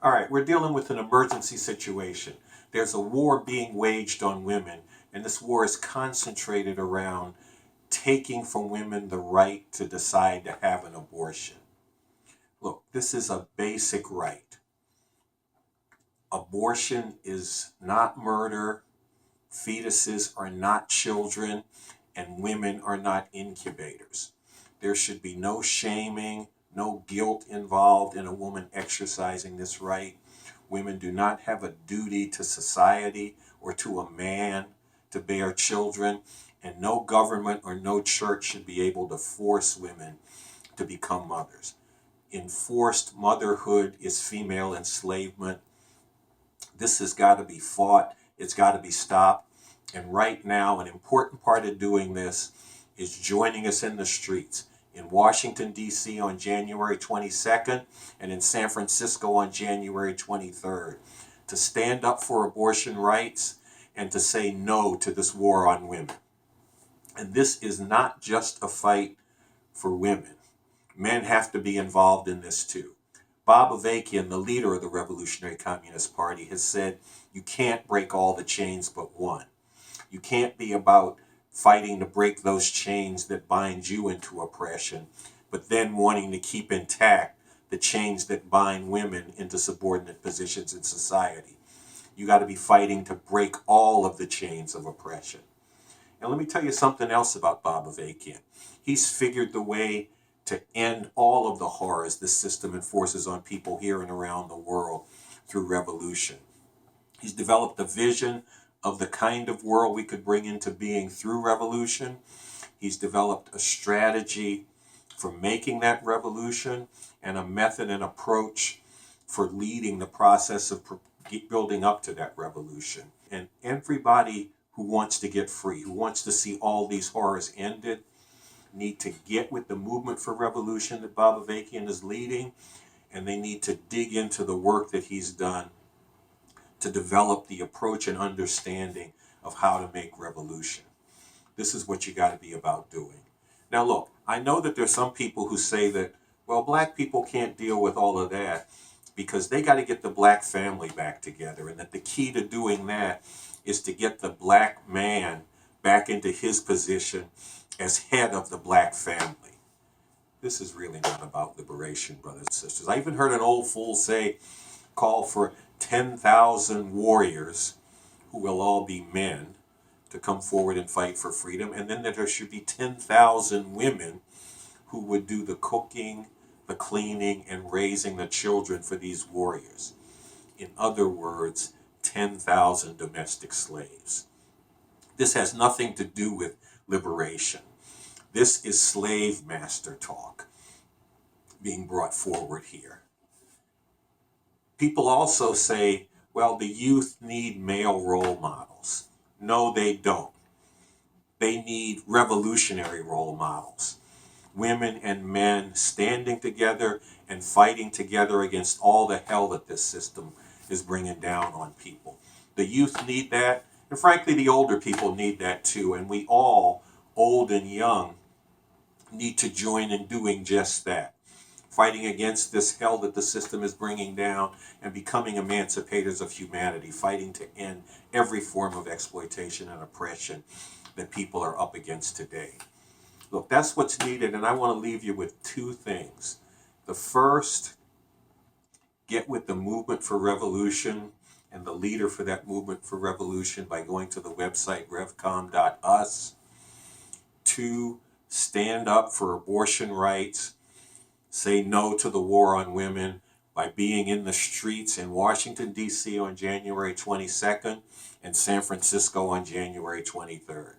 All right, we're dealing with an emergency situation. There's a war being waged on women, and this war is concentrated around taking from women the right to decide to have an abortion. Look, this is a basic right. Abortion is not murder, fetuses are not children, and women are not incubators. There should be no shaming, no guilt involved in a woman exercising this right. Women do not have a duty to society or to a man to bear children, and no government or no church should be able to force women to become mothers. Enforced motherhood is female enslavement. This has got to be fought. It's got to be stopped. And right now, an important part of doing this is joining us in the streets. In Washington, D.C. on January 22nd and in San Francisco on January 23rd, to stand up for abortion rights and to say no to this war on women. And this is not just a fight for women. Men have to be involved in this too. Bob Avakian, the leader of the Revolutionary Communist Party, has said you can't break all the chains but one. You can't be about fighting to break those chains that bind you into oppression, but then wanting to keep intact the chains that bind women into subordinate positions in society. You got to be fighting to break all of the chains of oppression. And let me tell you something else about Bob Avakian. He's figured the way to end all of the horrors this system enforces on people here and around the world through revolution. He's developed a vision of the kind of world we could bring into being through revolution. He's developed a strategy for making that revolution and a method and approach for leading the process of building up to that revolution. And everybody who wants to get free, who wants to see all these horrors ended, need to get with the movement for revolution that Bob Avakian is leading, and they need to dig into the work that he's done to develop the approach and understanding of how to make revolution. This is what you got to be about doing. Now look, I know that there's some people who say that, well, black people can't deal with all of that because they got to get the black family back together, and that the key to doing that is to get the black man back into his position as head of the black family. This is really not about liberation, brothers and sisters. I even heard an old fool call for 10,000 warriors who will all be men to come forward and fight for freedom, and then that there should be 10,000 women who would do the cooking, the cleaning, and raising the children for these warriors. In other words, 10,000 domestic slaves. This has nothing to do with liberation. This is slave master talk being brought forward here. People also say, well, the youth need male role models. No, they don't. They need revolutionary role models. Women and men standing together and fighting together against all the hell that this system is bringing down on people. The youth need that, and frankly, the older people need that too, and we all, old and young, need to join in doing just that. Fighting against this hell that the system is bringing down and becoming emancipators of humanity, fighting to end every form of exploitation and oppression that people are up against today. Look, that's what's needed, and I want to leave you with two things. The first, get with the movement for revolution and the leader for that movement for revolution by going to the website revcom.us. Two, stand up for abortion rights. Say no to the war on women by being in the streets in Washington, D.C. on January 22nd and San Francisco on January 23rd.